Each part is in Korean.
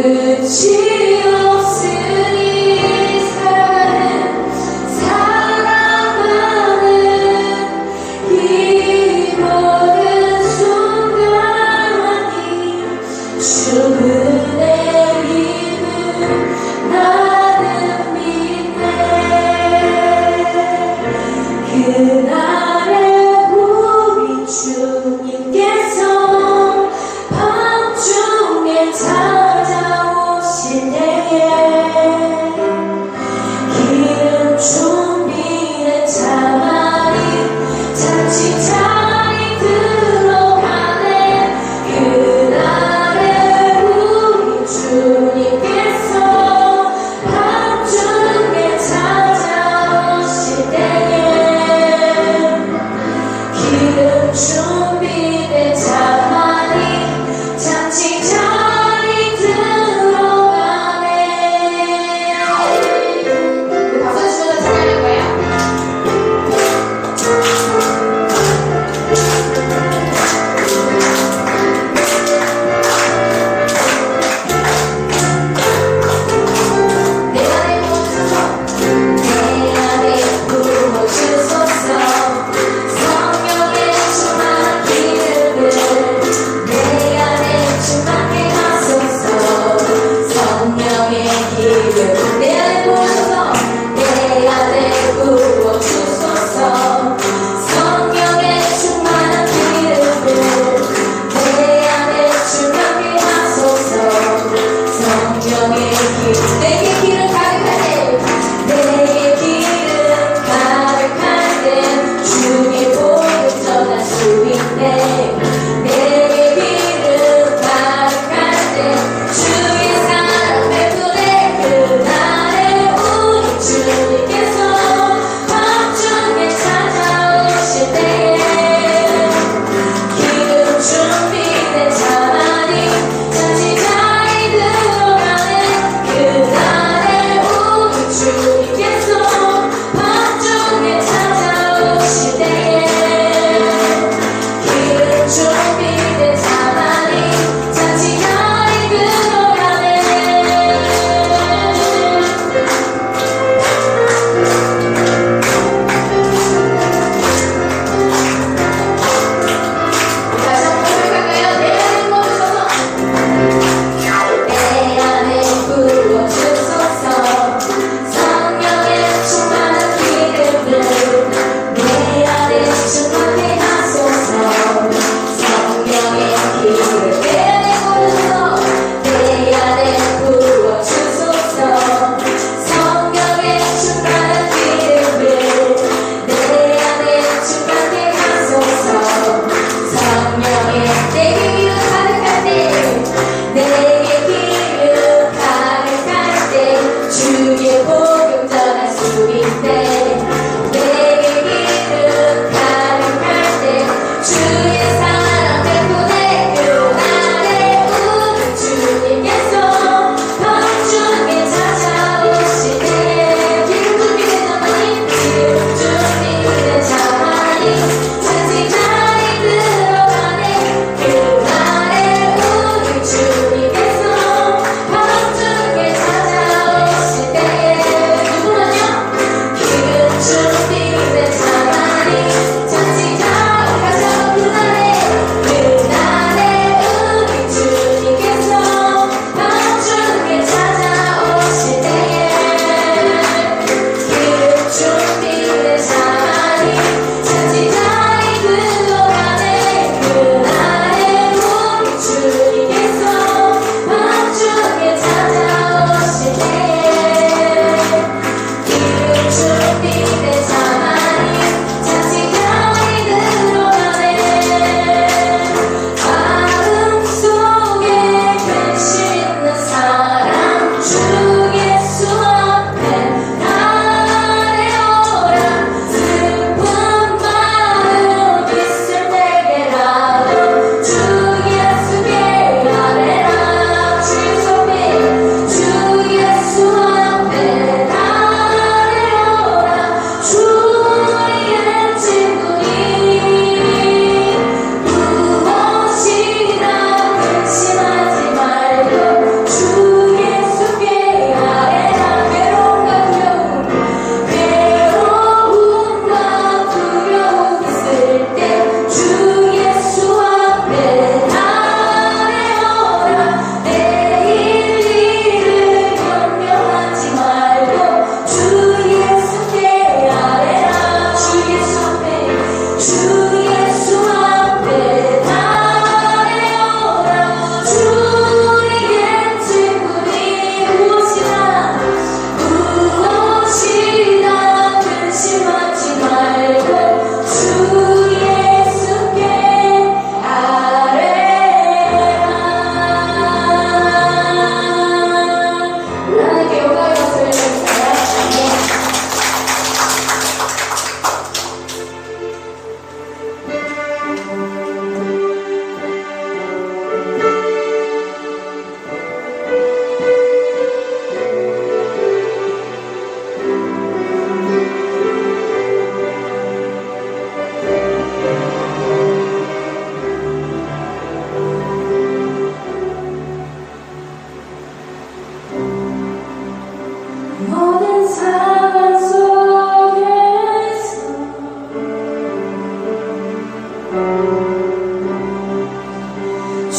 끝이 없으니 사랑하는 이 모든 순간이 주를 내리는 나는 믿네. 그날의 우리 주님께서 밤중에 찾아오실 때에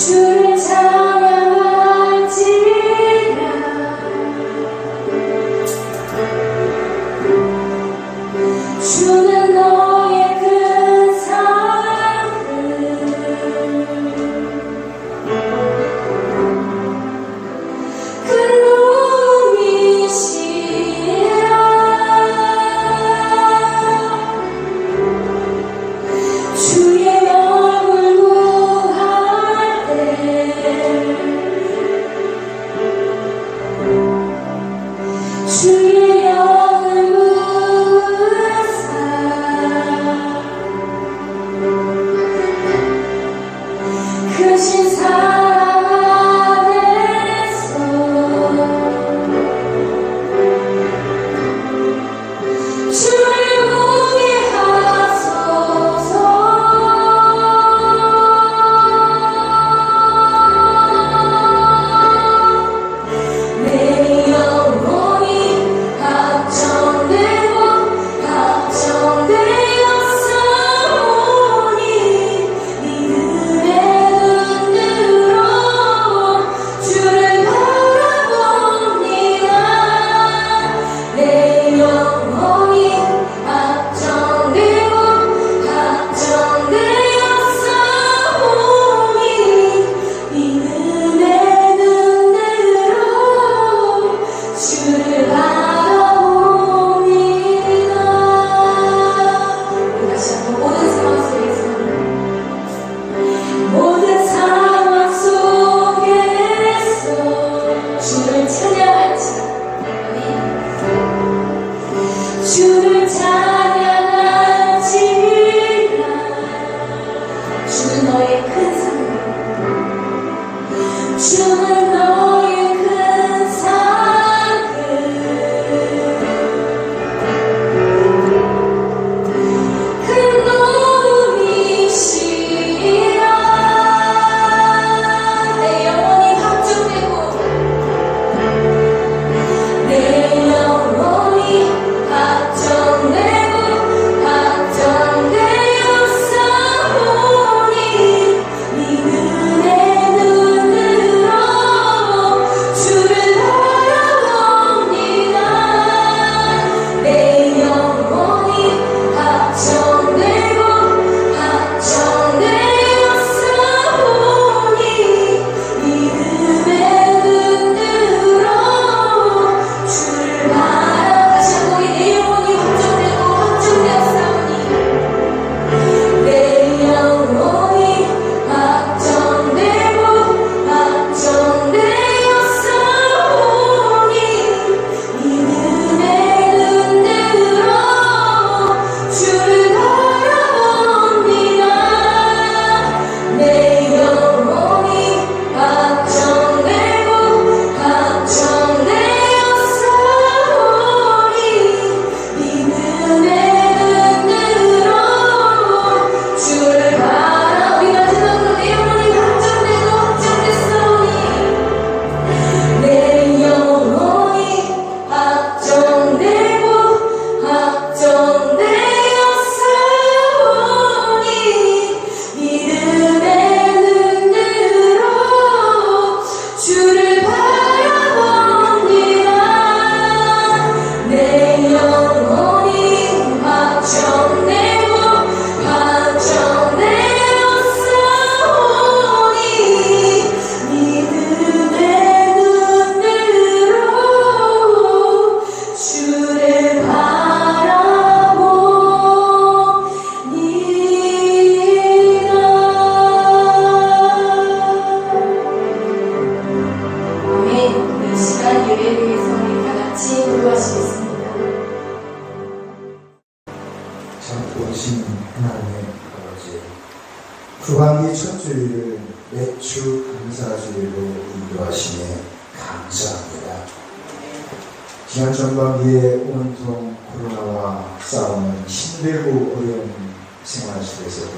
주를 찬양할지라 주는 너의 큰 사랑을 큰 놈이시라 주의 영을 구할 때 주의 영을 구하사 크신 사랑 안에서 주를 보게 하소서. 내 영혼이 걱정되고 걱정되어 싸우니 믿음의 눈 들어 주를 바라봅니다. 내 영혼이 걱정되고 걱정되어 싸우니 믿음의 눈 들어 주를 바라봅니다. 우리 다시 한번 모든 상황 속에서 주를 찬양할지라. 아멘. 주를 찬양할지라. 주는 너의 큰 사랑, 주는 너의 큰 사랑, 큰 놈이시라. 내 영혼이 걱정되고 내 영혼이 걱정되고 걱정되어 싸우니 믿음의 눈 들어 주를 바라봅니다. 내 영혼이 걱정되고 걱정되어 싸우니 믿음의 눈 들어 주를 다시 한번 내 영혼이 걱정되고 걱정되어 싸우니 내 영혼이 걱정되고 걱정되어 싸우니 믿음의 눈 들어 주를 바라봅니다. 내 영혼이 걱정되고 걱정되어 싸우니 믿음의 눈 들어 주를 바라. 우리 마지막으로 내 영혼이 걱정되고 걱정됐사오니 내 영혼이 걱정되고 걱정되어 싸우니 믿음의 눈 들어 주를 바라봅니다. 내 영혼이 걱정되고 걱정되어 싸우니 믿음의 눈 들어 주를 바라봅니다. 아멘. 이 시간 예배를 위해서 우리 다 같이 기도하시겠습니다. 참 좋으신 하나님의 아버지, 후반기 첫 주일을 매주 감사주일로 인도하시니 감사합니다. 지난 전반기에 온통 코로나와 싸우는 힘들고 어려운 생활 속에서도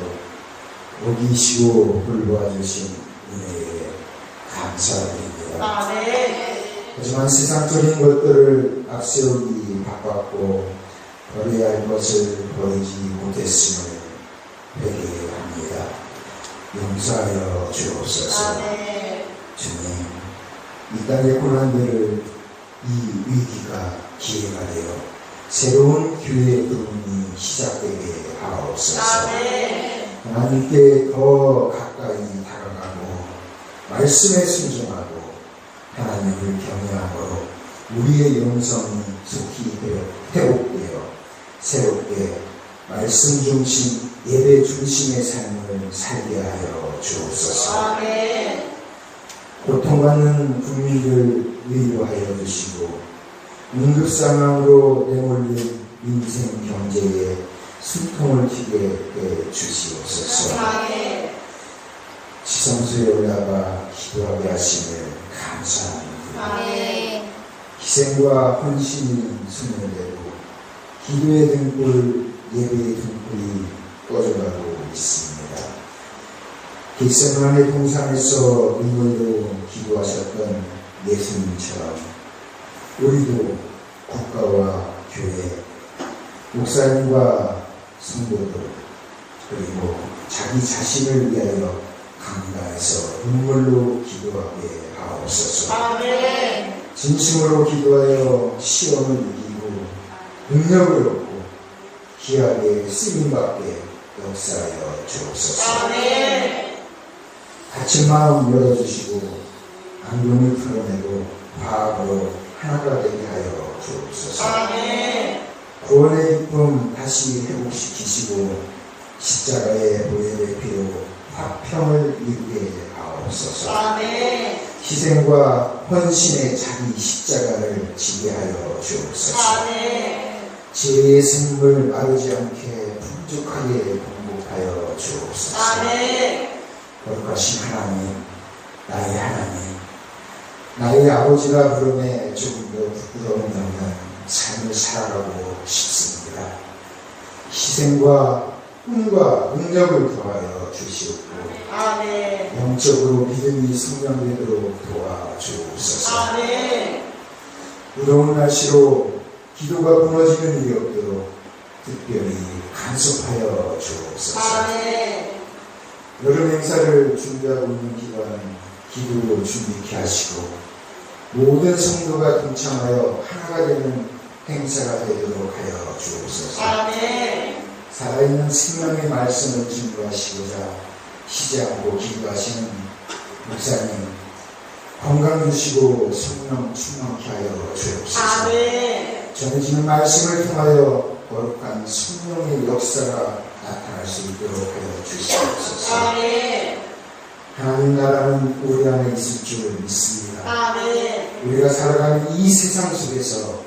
어기시고 돌보아주신 은혜에 감사드립니다. 하지만 세상적인 것들을 앞세우기 바빴고 버려야 할 것을 버리지 못했음을 회개합니다. 용서하여 주옵소서. 아멘. 주님, 이 땅의 고난들을 이 위기가 기회가 되어 새로운 교회의 부름이 시작되게 하옵소서. 아멘. 하나님께 더 가까이 다가가고 말씀에 순종하고 하나님을 경외함으로 우리의 영성이 속히 회복되어 새롭게 말씀 중심, 예배 중심의 삶을 살게 하여 주옵소서. 아멘. 고통받는 국민들 위로하여 주시고 응급상황으로 내몰린 민생 경제에 숨통을 튀게 해 주시옵소서. 아멘. 지성소에 올라가 기도하게 하심을 감사합니다. 아멘. 희생과 헌신이 소멸되고 기도의 등불, 예배의 등불이 꺼져가고 있습니다. 겟세마네 동산에서 눈물로 기도하셨던 예수님처럼 우리도 국가와 교회, 목사님과 성도들 그리고 자기 자신을 위하여 강단에서 눈물로 기도하게 하옵소서. 아멘. 진심으로 기도하여 시험을 이기고 능력을 얻고 귀하게 쓰임받게 역사하여 주옵소서. 아멘. 닫힌 마음 열어주시고 안경을 풀어내고 화합으로 하나가 되게 하여 주옵소서. 아멘. 구원의 기쁨 다시 회복시키시고 십자가의 보혈의 피로 화평을 이루게 하옵소서. 아멘. 희생과 헌신의 자기 십자가를 지게 하여 주옵소서. 아멘. 지혜의 샘물 마르지 않게 풍족하게 공급하여 주옵소서. 아멘. 거룩하신 하나님, 나의 하나님, 나의 아버지라 부름에 조금 더 부끄러움이 없는 삶을 살아가고 싶습니다. 희생과 꿈과 능력을 더하여 주시옵고 아멘. 영적으로 믿음이 성장되도록 도와주옵소서. 아멘. 무더운 날씨로 기도가 무너지는 일이 없도록 특별히 간섭하여 주옵소서. 아멘. 여름 행사를 준비하고 있는 기간 기도로 준비케 하시고 모든 성도가 동참하여 하나가 되는 행사가 되도록 하여 주옵소서. 아멘. 살아있는 생명의 말씀을 증거하시고자 쉬지 않고 기도하시는 목사님 건강 주시고 성령 충만케 하여 주옵소서. 아멘. 전해지는 말씀을 통하여 거룩한 성령의 역사가 나타날 수 있도록 하여 주시옵소서. 아멘. 하나님 나라는 우리 안에 있을 줄 믿습니다. 아멘. 우리가 살아가는 이 세상 속에서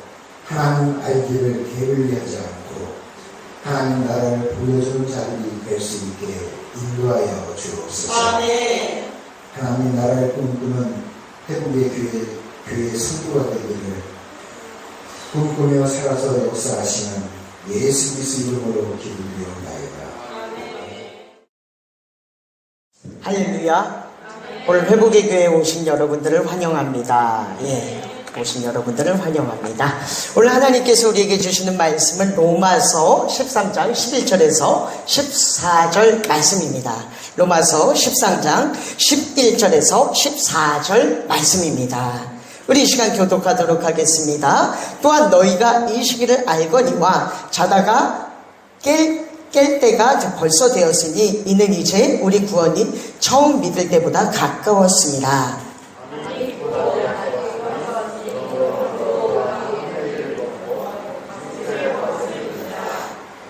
하나님 알기를 게을리하지 않고 하나님 나라를 보여주는 자들이 될 수 있게 인도하여 주옵소서. 아멘. 하나님 나라를 꿈꾸는 태국의 교회 성도가 되기를 꿈꾸며 살아서 역사하시는 예수 그리스도 이름으로 기도드리옵나이다. 할렐루야. 오늘 회복의 교회에 오신 여러분들을 환영합니다. 오신 여러분들을 환영합니다. 오늘 하나님께서 우리에게 주시는 말씀은 로마서 13장 11절에서 14절 말씀입니다. 로마서 13장 11절에서 14절 말씀입니다. 우리 이 시간 교독하도록 하겠습니다. 또한 너희가 이 시기를 알거니와 자다가 깰 때가 벌써 되었으니 이는 이제 우리 구원이 처음 믿을 때보다 가까웠습니다.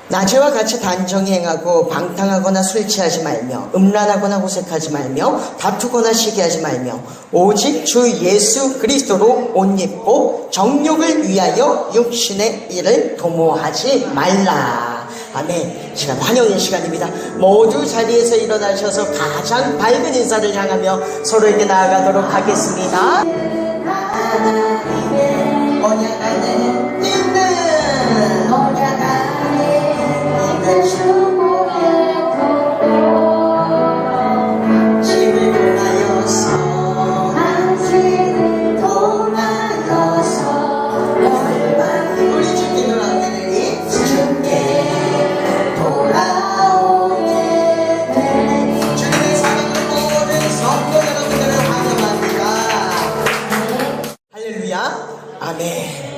낮에와 같이 단정히 행하고 방탕하거나 술 취하지 말며 음란하거나 호색하지 말며 다투거나 시기하지 말며 오직 주 예수 그리스도로 옷 입고 정욕을 위하여 육신의 일을 도모하지 말라. 아멘. 시간 환영의 시간입니다. 모두 자리에서 일어나셔서 가장 밝은 인사를 향하며 서로에게 나아가도록 하겠습니다. 언약 안에 있는 언약 안에 있는 축복의 집을 통하여서 당신을 통하여서 열방이 우리 주께 돌아오게 주께 돌아오게 되니 주님의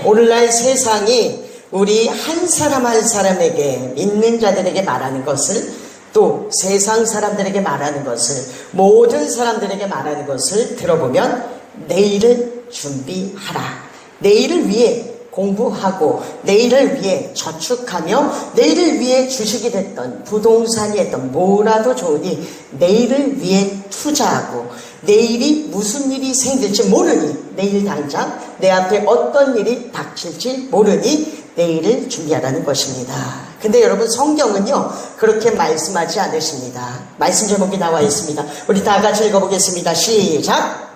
오늘날 세상이 우리 한 사람 한 사람에게, 믿는 자들에게 말하는 것을, 또 세상 사람들에게 말하는 것을, 모든 사람들에게 말하는 것을 들어보면 내일을 준비하라, 내일을 위해 공부하고, 내일을 위해 저축하며, 내일을 위해 주식이 됐던 부동산이 됐던 뭐라도 좋으니 내일을 위해 투자하고, 내일이 무슨 일이 생길지 모르니, 내일 당장 내 앞에 어떤 일이 닥칠지 모르니 내일을 준비하라는 것입니다. 근데 여러분, 성경은요 그렇게 말씀하지 않으십니다. 말씀 제목이 나와 있습니다. 우리 다 같이 읽어보겠습니다. 시작.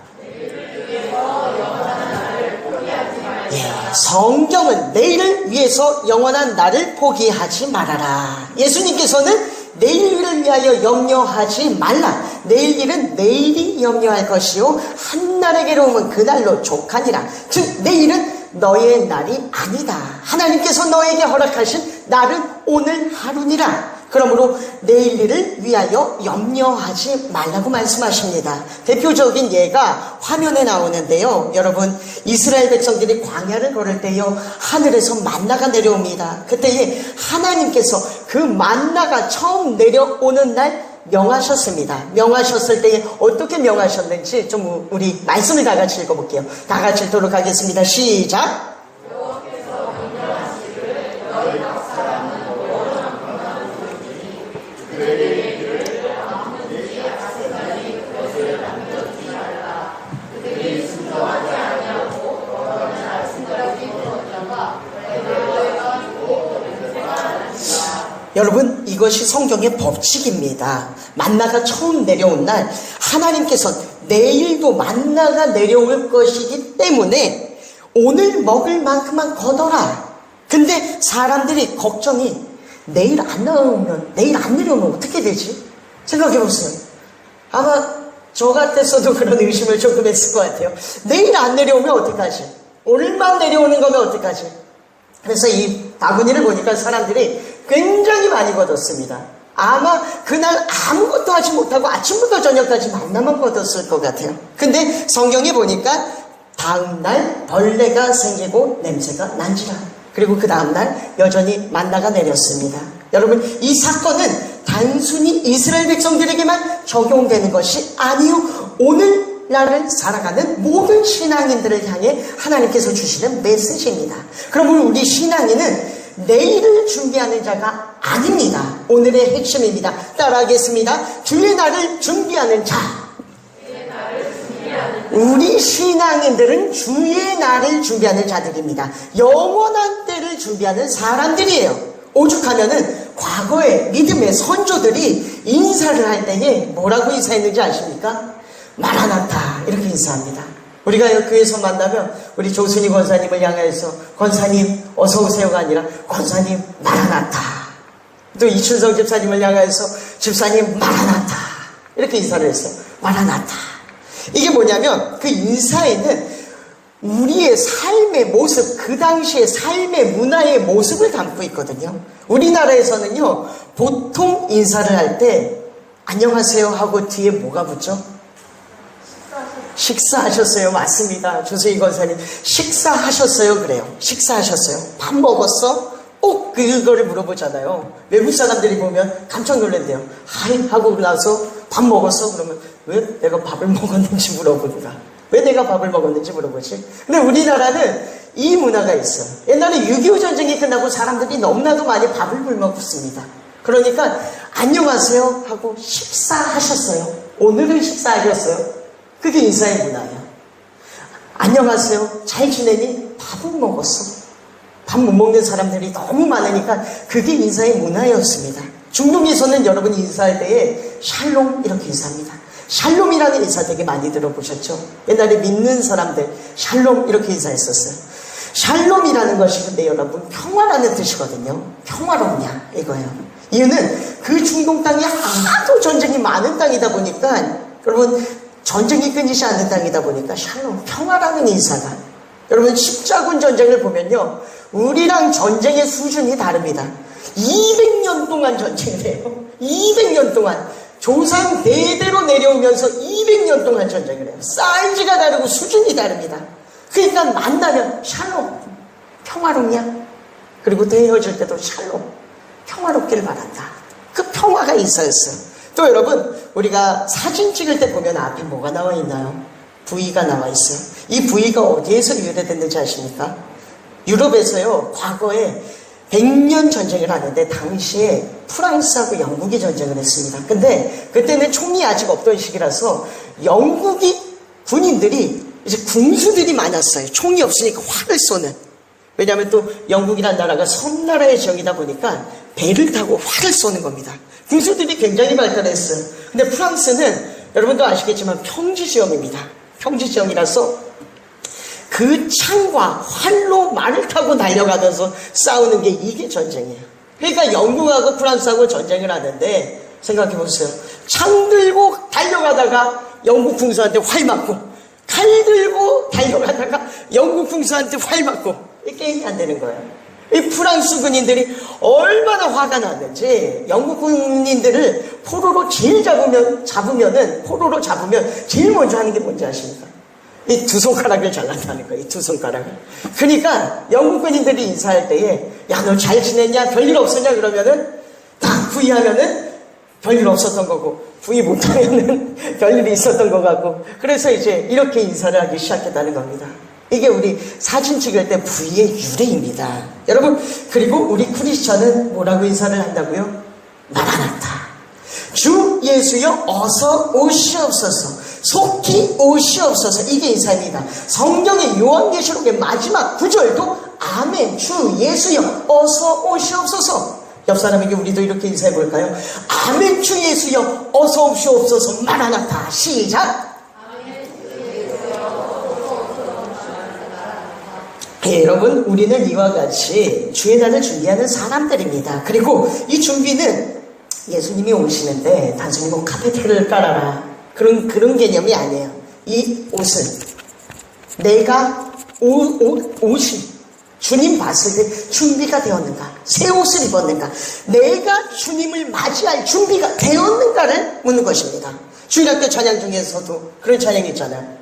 성경은 내일을 위해서 영원한 나를 포기하지 말아라. 예수님께서는 내일을 위하여 염려하지 말라. 내일 일은 내일이 염려할 것이요 한날의 괴로움은 그날로 족하니라. 즉 내일은 너의 날이 아니다. 하나님께서 너에게 허락하신 날은 오늘 하루니라. 그러므로 내일 일을 위하여 염려하지 말라고 말씀하십니다. 대표적인 예가 화면에 나오는데요. 여러분, 이스라엘 백성들이 광야를 걸을 때요, 하늘에서 만나가 내려옵니다. 그때에 하나님께서 그 만나가 처음 내려오는 날 명하셨습니다. 명하셨을 때에 어떻게 명하셨는지 좀 우리 말씀을 다 같이 읽어볼게요. 다 같이 읽도록 하겠습니다. 시작. 여러분, 이것이 성경의 법칙입니다. 만나가 처음 내려온 날 하나님께서 내일도 만나가 내려올 것이기 때문에 오늘 먹을 만큼만 걷어라. 근데 사람들이 걱정이, 내일 안 내려오면 어떻게 되지? 생각해 보세요. 아마 저 같았어도 그런 의심을 조금 했을 것 같아요. 내일 안 내려오면 어떡하지? 오늘만 내려오는 거면 어떡하지? 그래서 이 바구니를 보니까 사람들이 굉장히 많이 걷었습니다. 아마 그날 아무것도 하지 못하고 아침부터 저녁까지 만나만 걷었을 것 같아요. 근데 성경에 보니까 다음날 벌레가 생기고 냄새가 난지라. 그리고 그 다음날 여전히 만나가 내렸습니다. 여러분, 이 사건은 단순히 이스라엘 백성들에게만 적용되는 것이 아니요, 오늘날을 살아가는 모든 신앙인들을 향해 하나님께서 주시는 메시지입니다. 그러면 우리 신앙인은 내일을 준비하는 자가 아닙니다. 오늘의 핵심입니다. 따라하겠습니다. 주의 날을 준비하는 자. 우리 신앙인들은 주의 날을 준비하는 자들입니다. 영원한 때를 준비하는 사람들이에요. 오죽하면은 과거에 믿음의 선조들이 인사를 할 때에 뭐라고 인사했는지 아십니까? 마라나타, 이렇게 인사합니다. 우리가 교회에서 만나면 우리 조순희 권사님을 향해서 권사님 어서 오세요가 아니라 권사님 마라나타, 또 이춘성 집사님을 향해서 집사님 마라나타, 이렇게 인사를 했어요. 마라나타. 이게 뭐냐면 그 인사에는 우리의 삶의 모습, 그 당시의 삶의 문화의 모습을 담고 있거든요. 우리나라에서는요, 보통 인사를 할 때 안녕하세요 하고 뒤에 뭐가 붙죠? 식사하셨어요. 맞습니다. 조세희 권사님 식사하셨어요. 그래요. 식사하셨어요. 밥 먹었어? 꼭 그거를 물어보잖아요. 외국 사람들이 보면 깜짝 놀란대요. 하이 하고 나서 밥 먹었어? 그러면 왜 내가 밥을 먹었는지 물어본다. 왜 내가 밥을 먹었는지 물어보지. 근데 우리나라는 이 문화가 있어요. 옛날에 6.25 전쟁이 끝나고 사람들이 너무나도 많이 밥을 굶었습니다. 그러니까 안녕하세요 하고 식사하셨어요. 오늘은 식사하셨어요. 그게 인사의 문화예요. 안녕하세요. 잘 지내니? 밥은 먹었어. 밥 못 먹는 사람들이 너무 많으니까 그게 인사의 문화였습니다. 중동에서는 여러분이 인사할 때에 샬롬 이렇게 인사합니다. 샬롬이라는 인사 되게 많이 들어보셨죠? 옛날에 믿는 사람들 샬롬 이렇게 인사했었어요. 샬롬이라는 것이 근데 여러분 평화라는 뜻이거든요. 평화롭냐 이거예요. 이유는 그 중동 땅이 하도 전쟁이 많은 땅이다 보니까, 여러분 전쟁이 끊이지 않는 땅이다 보니까 샬롬, 평화라는 인사가, 여러분 십자군 전쟁을 보면요, 우리랑 전쟁의 수준이 다릅니다. 200년 동안 전쟁을 해요. 200년 동안 조상 대대로 내려오면서 200년 동안 전쟁을 해요. 사이즈가 다르고 수준이 다릅니다. 그러니까 만나면 샬롬, 평화롭냐? 그리고 또 헤어질 때도 샬롬, 평화롭길 바란다. 그 평화가 있었어요. 또 여러분, 우리가 사진 찍을 때 보면 앞에 뭐가 나와 있나요? V가 나와 있어요. 이 V가 어디에서 유래됐는지 아십니까? 유럽에서요, 과거에 100년 전쟁을 하는데 당시에 프랑스하고 영국이 전쟁을 했습니다. 근데 그때는 총이 아직 없던 시기라서 영국이 군인들이 이제 군수들이 많았어요. 총이 없으니까 활을 쏘는. 왜냐하면 또 영국이라는 나라가 섬나라의 지형이다 보니까 배를 타고 활을 쏘는 겁니다. 군수들이 굉장히 발달했어요. 근데 프랑스는 여러분도 아시겠지만 평지지형입니다. 평지지형이라서 그 창과 활로 말을 타고 달려가면서 싸우는 게 이게 전쟁이에요. 그러니까 영국하고 프랑스하고 전쟁을 하는데 생각해 보세요. 창 들고 달려가다가 영국 군수한테 활 맞고, 칼 들고 달려가다가 영국 군수한테 활 맞고, 이 게임이 안 되는 거예요. 이 프랑스 군인들이 얼마나 화가 났는지 영국 군인들을 포로로 제일 잡으면은 포로로 잡으면 제일 먼저 하는 게 뭔지 아십니까? 이 두 손가락을 잘랐다는 거예요. 이 두 손가락을. 그러니까 영국 군인들이 인사할 때에 야, 너 잘 지냈냐? 별일 없었냐? 그러면은 딱 부의하면은 별일 없었던 거고, 부의 못하면은 별일이 있었던 것 같고, 그래서 이제 이렇게 인사를 하기 시작했다는 겁니다. 이게 우리 사진 찍을 때 부의의 유래입니다. 여러분, 그리고 우리 크리스천은 뭐라고 인사를 한다고요? 마라나타. 주 예수여 어서 오시옵소서. 속히 오시옵소서. 이게 인사입니다. 성경의 요한계시록의 마지막 구절도 아멘. 주 예수여 어서 오시옵소서. 옆 사람에게 우리도 이렇게 인사해 볼까요? 아멘. 주 예수여 어서 오시옵소서. 마라나타. 시작. 네, 여러분, 우리는 이와 같이 주의 날을 준비하는 사람들입니다. 그리고 이 준비는 예수님이 오시는데 단순히 뭐 카페테를 깔아라, 그런 개념이 아니에요. 이 옷은 내가 옷이 주님 봤을 때 준비가 되었는가, 새 옷을 입었는가, 내가 주님을 맞이할 준비가 되었는가를 묻는 것입니다. 주일학교 찬양 중에서도 그런 찬양이 있잖아요.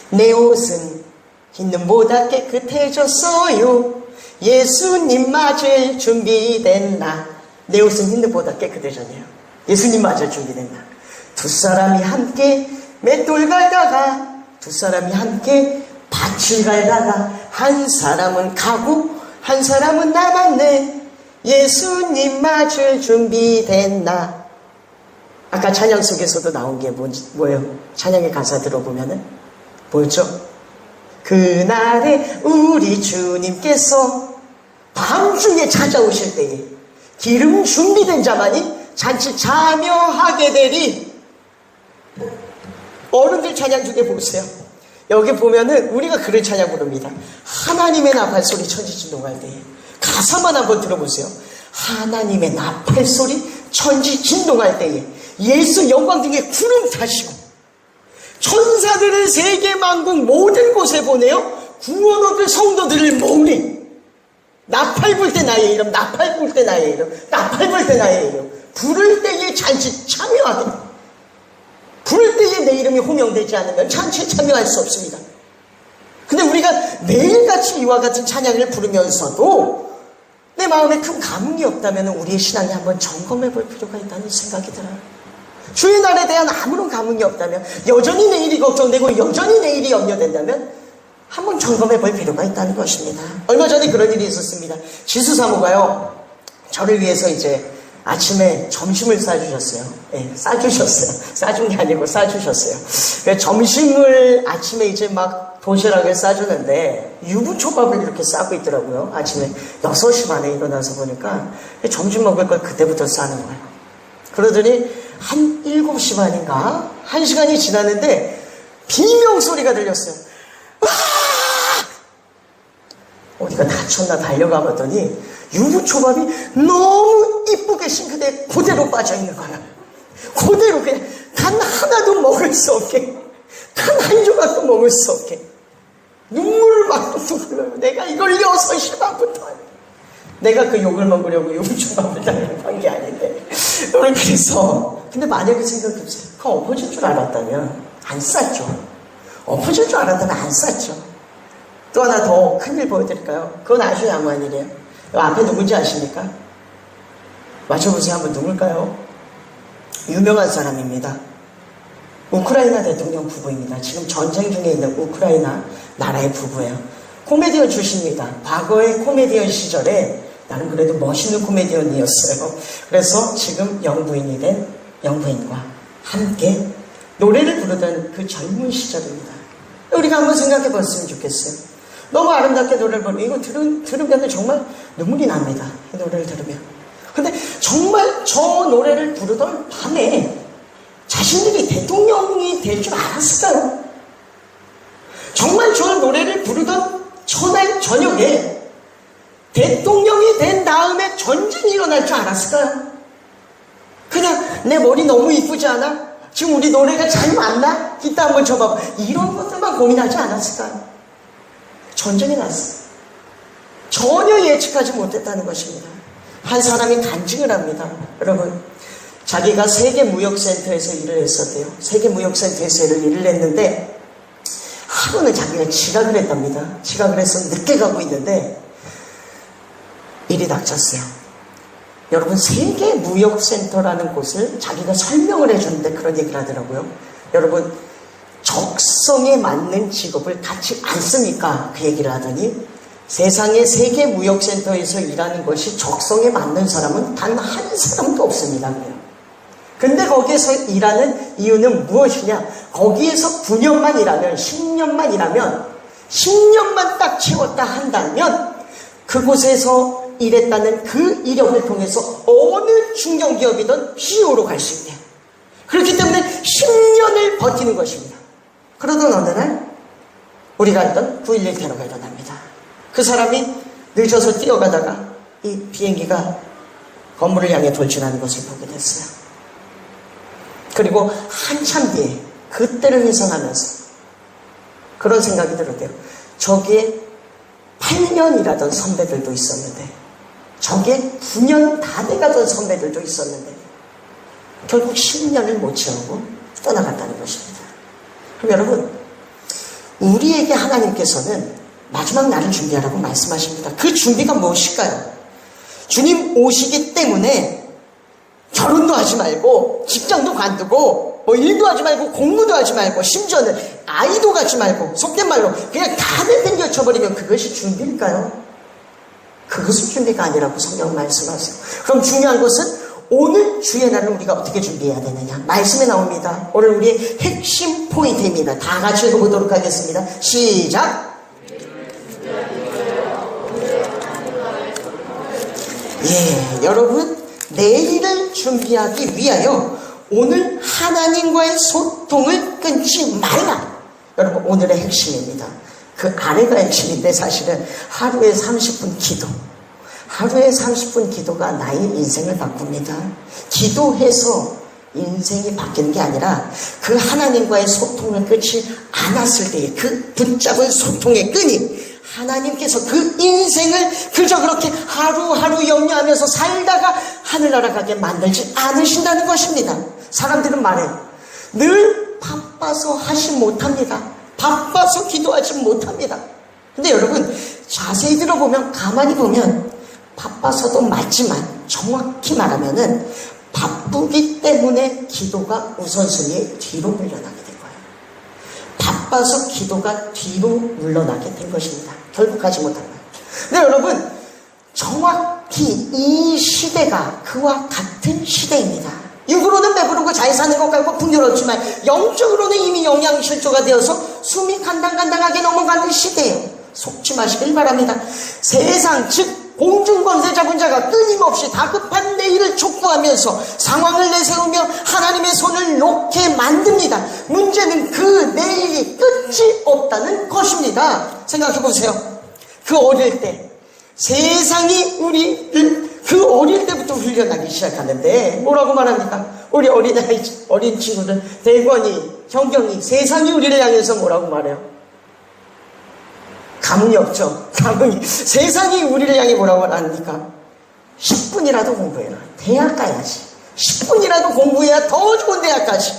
내 옷은 흰눈보다 깨끗해졌어요. 예수님 맞을 준비된 나. 내 옷은 흰눈보다 깨끗해졌네요. 예수님 맞을 준비된 나. 두 사람이 함께 맷돌 갈다가, 두 사람이 함께 밭을 갈다가, 한 사람은 가고 한 사람은 남았네. 예수님 맞을 준비된 나. 아까 찬양 속에서도 나온 게 뭐예요? 찬양의 가사 들어보면은 뭐였죠? 그날에 우리 주님께서 밤중에 찾아오실 때에 기름 준비된 자만이 잔치 참여하게 되리. 어른들 찬양 중에 보세요. 여기 보면은 우리가 그런 찬양 부릅니다. 하나님의 나팔소리 천지진동할 때에. 가사만 한번 들어보세요. 하나님의 나팔소리 천지진동할 때에 예수 영광 등에 구름 타시고 천사들을 세계 만국 모든 곳에 보내어 구원 얻을 성도들을 모으리. 나팔 불 때 나의 이름, 나팔 불 때 나의 이름, 나팔 불 때 나의 이름. 부를 때에 잔치 참여하게. 부를 때에 내 이름이 호명되지 않으면 잔치에 참여할 수 없습니다. 근데 우리가 매일같이 이와 같은 찬양을 부르면서도 내 마음에 큰 감흥이 없다면 우리의 신앙이 한번 점검해 볼 필요가 있다는 생각이 들어요. 주의 날에 대한 아무런 감흥이 없다면, 여전히 내일이 걱정되고 여전히 내일이 염려된다면 한번 점검해 볼 필요가 있다는 것입니다. 얼마 전에 그런 일이 있었습니다. 지수사모가요, 저를 위해서 이제 아침에 점심을 싸주셨어요. 네, 싸주셨어요. 싸준 게 아니고 싸주셨어요. 점심을 아침에 이제 막 도시락을 싸주는데 유부초밥을 이렇게 싸고 있더라고요. 아침에 6시 반에 일어나서 보니까 점심 먹을 걸 그때부터 싸는 거예요. 그러더니 한 7시 반인가 1시간이 지났는데 비명소리가 들렸어요. 와! 어디가 다쳤나 달려가 봤더니 유부초밥이 너무 이쁘게 싱크대에 그대로 빠져있는 거야. 그대로 그냥 단 하나도 먹을 수 없게, 단 한 조각도 먹을 수 없게 눈물을 막 뚝뚝 흘러요. 내가 이걸 6시 반부터 내가 그 욕을 먹으려고 유부초밥을 달려간 게 아닌데. 여러분, 그래서 근데 만약에 생각해보세요. 그거 엎어질 줄 알았다면 안 쌌죠. 엎어질 줄 알았다면 안 쌌죠. 또 하나 더 큰일 보여드릴까요? 그건 아주 양호한 일이에요. 앞에 누군지 아십니까? 맞춰보세요. 한번 누굴까요? 유명한 사람입니다. 우크라이나 대통령 부부입니다. 지금 전쟁 중에 있는 우크라이나 나라의 부부예요. 코미디언 출신입니다. 과거의 코미디언 시절에 나는 그래도 멋있는 코미디언이었어요. 그래서 지금 영부인이 된 영부인과 함께 노래를 부르던 그 젊은 시절입니다. 우리가 한번 생각해 봤으면 좋겠어요. 너무 아름답게 노래를 부르고 이거 들으면 정말 눈물이 납니다. 이 노래를 들으면. 근데 정말 저 노래를 부르던 밤에 자신들이 대통령이 될 줄 알았을까요? 정말 저 노래를 부르던 첫날 저녁에 대통령이 된 다음에 전쟁이 일어날 줄 알았을까요? 그냥 내 머리 너무 이쁘지 않아? 지금 우리 노래가 잘 맞나? 기타 한번 쳐봐봐. 이런 것들만 고민하지 않았을까요? 전쟁이 났어요. 전혀 예측하지 못했다는 것입니다. 한 사람이 간증을 합니다. 여러분, 자기가 세계무역센터에서 일을 했었대요. 세계무역센터에서 일을 했는데 하루는 자기가 지각을 했답니다. 지각을 해서 늦게 가고 있는데 일이 닥쳤어요. 여러분, 세계무역센터라는 곳을 자기가 설명을 해줬는데 그런 얘기를 하더라고요. 여러분, 적성에 맞는 직업을 갖지 않습니까? 그 얘기를 하더니 세상에 세계무역센터에서 일하는 것이 적성에 맞는 사람은 단 한 사람도 없습니다. 근데 거기에서 일하는 이유는 무엇이냐? 거기에서 9년만 일하면, 10년만 일하면, 10년만 딱 채웠다 한다면 그곳에서 일했다는 그 이력을 통해서 어느 중견기업이든 CEO로 갈 수 있대요. 그렇기 때문에 10년을 버티는 것입니다. 그러던 어느 날 우리가 알던 9.11 테러가 일어납니다. 그 사람이 늦어서 뛰어가다가 이 비행기가 건물을 향해 돌진하는 것을 보게 됐어요. 그리고 한참 뒤에 그때를 회상하면서 그런 생각이 들었대요. 저기에 8년 일하던 선배들도 있었는데 저기에 9년 다 돼가던 선배들도 있었는데 결국 10년을 못 채우고 떠나갔다는 것입니다. 그럼 여러분, 우리에게 하나님께서는 마지막 날을 준비하라고 말씀하십니다. 그 준비가 무엇일까요? 주님 오시기 때문에 결혼도 하지 말고 직장도 관두고 뭐 일도 하지 말고 공부도 하지 말고 심지어는 아이도 갖지 말고 속된 말로 그냥 다 내팽겨쳐버리면 그것이 준비일까요? 그것은 준비가 아니라고 성경 말씀하세요. 그럼 중요한 것은 오늘 주의 날을 우리가 어떻게 준비해야 되느냐? 말씀에 나옵니다. 오늘 우리의 핵심 포인트입니다. 다 같이 읽어보도록 하겠습니다. 시작! 예, 여러분, 내일을 준비하기 위하여 오늘 하나님과의 소통을 끊지 말라. 여러분, 오늘의 핵심입니다. 그 아래가 핵심인데 사실은 하루에 30분 기도. 하루에 30분 기도가 나의 인생을 바꿉니다. 기도해서 인생이 바뀌는 게 아니라 그 하나님과의 소통을 끊지 않았을 때의 그 붙잡은 소통의 끈이 하나님께서 그 인생을 그저 그렇게 하루하루 염려하면서 살다가 하늘나라 가게 만들지 않으신다는 것입니다. 사람들은 말해요. 늘 바빠서 하지 못합니다. 바빠서 기도하지 못합니다. 근데 여러분, 자세히 들어보면, 가만히 보면 바빠서도 맞지만 정확히 말하면은 바쁘기 때문에 기도가 우선순위에 뒤로 물러나게 된 거예요. 바빠서 기도가 뒤로 물러나게 된 것입니다. 결국 하지 못한 거예요. 근데 여러분, 정확히 이 시대가 그와 같은 시대입니다. 육으로는 배부르고 잘 사는 것 같고 풍요롭지만 영적으로는 이미 영양실조가 되어서 숨이 간당간당하게 넘어가는 시대예요. 속지 마시길 바랍니다. 세상 즉 공중권세 잡은 자가 끊임없이 다급한 내일을 촉구하면서 상황을 내세우며 하나님의 손을 놓게 만듭니다. 문제는 그 내일이 끝이 없다는 것입니다. 생각해보세요. 그 어릴 때 세상이 우리를 그 어릴 때부터 훈련하기 시작하는데 뭐라고 말합니까? 우리 어린 친구들 대권이, 정경이 세상이 우리를 향해서 뭐라고 말해요? 가문이 없죠. 가문이. 세상이 우리를 향해 뭐라고 합니까? 10분이라도 공부해라. 대학 가야지. 10분이라도 공부해야 더 좋은 대학 가지.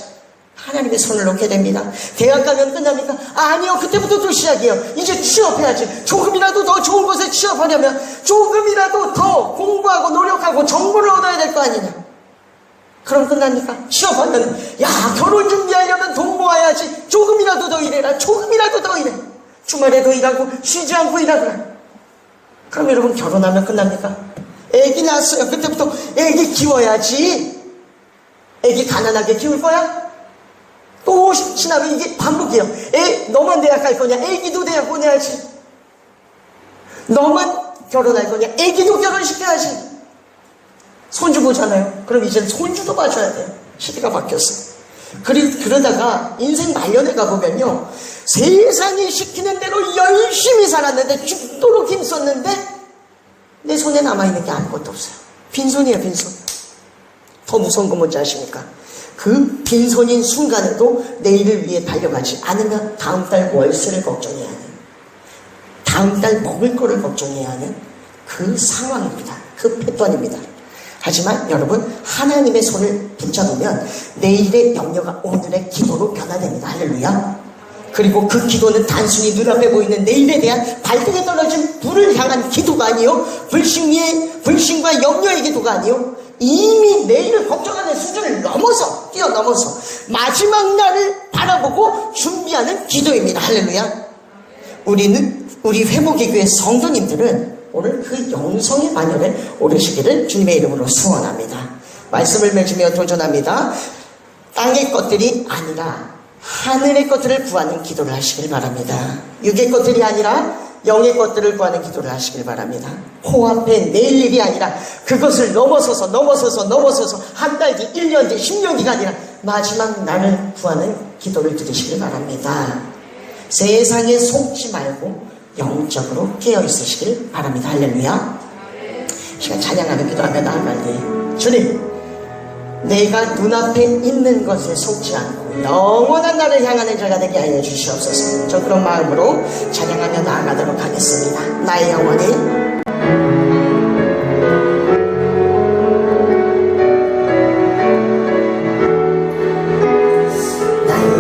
하나님의 손을 놓게 됩니다. 대학 가면 끝납니까? 아니요. 그때부터 또 시작이에요. 이제 취업해야지. 조금이라도 더 좋은 곳에 취업하려면 조금이라도 더 공부하고 노력하고 정보를 얻어야 될 거 아니냐. 그럼 끝납니까? 취업하면 야, 결혼 준비하려면 돈 모아야지. 조금이라도 더 일해라. 조금이라도 더 일해. 주말에도 일하고 쉬지 않고 일하더라. 그럼 여러분 결혼하면 끝납니까? 애기 낳았어요. 그때부터 애기 키워야지. 애기 가난하게 키울 거야? 또 지나면 이게 반복이에요. 너만 대학 갈 거냐? 애기도 대학 보내야지. 너만 결혼할 거냐? 애기도 결혼시켜야지. 손주 보잖아요. 그럼 이제는 손주도 봐줘야 돼요. 시대가 바뀌었어요. 그러다가 인생 말년에 가보면요. 세상이 시키는 대로 열심히 살았는데 죽도록 힘썼는데 내 손에 남아있는 게 아무것도 없어요. 빈손이에요, 빈손. 더 무서운 건 뭔지 아십니까? 그 빈손인 순간에도 내일을 위해 달려가지 않으면 다음 달 월세를 걱정해야 하는, 다음 달 먹을 거를 걱정해야 하는 그 상황입니다. 그 패턴입니다. 하지만 여러분, 하나님의 손을 붙잡으면 내일의 염려가 오늘의 기도로 변화됩니다. 할렐루야. 그리고 그 기도는 단순히 눈앞에 보이는 내일에 대한 발등에 떨어진 불을 향한 기도가 아니요, 불신과 염려의 기도가 아니요, 이미 내일을 걱정하는 수준을 뛰어넘어서 마지막 날을 바라보고 준비하는 기도입니다. 할렐루야. 우리 회복의 교회 성도님들은 오늘 그 영성의 반열에 오르시기를 주님의 이름으로 소원합니다. 말씀을 맺으며 도전합니다. 땅의 것들이 아니라 하늘의 것들을 구하는 기도를 하시길 바랍니다. 육의 것들이 아니라 영의 것들을 구하는 기도를 하시길 바랍니다. 코앞에 내일 일이 아니라 그것을 넘어서서 한 달 뒤, 1년 뒤, 10년 뒤가 아니라 마지막 날을 구하는 기도를 드리시길 바랍니다. 세상에 속지 말고 영적으로 깨어 있으시길 바랍니다. 할렐루야. 시간 찬양하며 기도하며 나아갈때, 주님, 내가 눈앞에 있는 것에 속지 않고 영원한 나를 향하는 자가 되게 하여 주시옵소서. 저 그런 마음으로 찬양하며 나아가도록 하겠습니다. 나의 영혼이 나의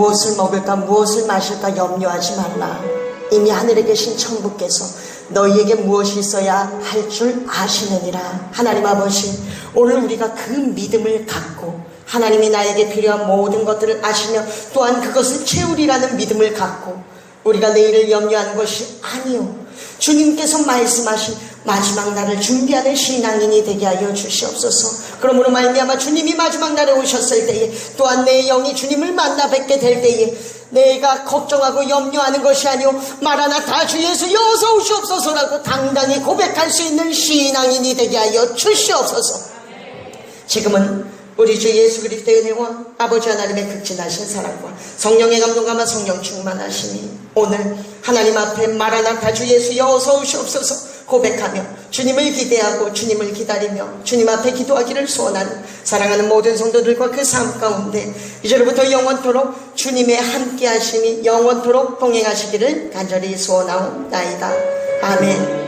무엇을 먹을까 무엇을 마실까 염려하지 말라. 이미 하늘에 계신 천부께서 너희에게 무엇이 있어야 할 줄 아시느니라. 하나님 아버지, 오늘 우리가 그 믿음을 갖고 하나님이 나에게 필요한 모든 것들을 아시며 또한 그것을 채우리라는 믿음을 갖고 우리가 내일을 염려하는 것이 아니요, 주님께서 말씀하신 마지막 날을 준비하는 신앙인이 되게 하여 주시옵소서. 그러므로 말미암아 주님이 마지막 날에 오셨을 때에 또한 내 영이 주님을 만나 뵙게 될 때에 내가 걱정하고 염려하는 것이 아니오, 마라나타 주 예수 어서 오시옵소서라고 당당히 고백할 수 있는 신앙인이 되게 하여 주시옵소서. 지금은 우리 주 예수 그리스도의 은혜와 아버지 하나님의 극진하신 사랑과 성령의 감동감화 성령 충만하시니 오늘 하나님 앞에 마라나타 주 예수 어서 오시옵소서 고백하며 주님을 기대하고 주님을 기다리며 주님 앞에 기도하기를 소원하는 사랑하는 모든 성도들과 그 삶 가운데 이제로부터 영원토록 주님의 함께 하심이 영원토록 동행하시기를 간절히 소원하옵나이다. 아멘.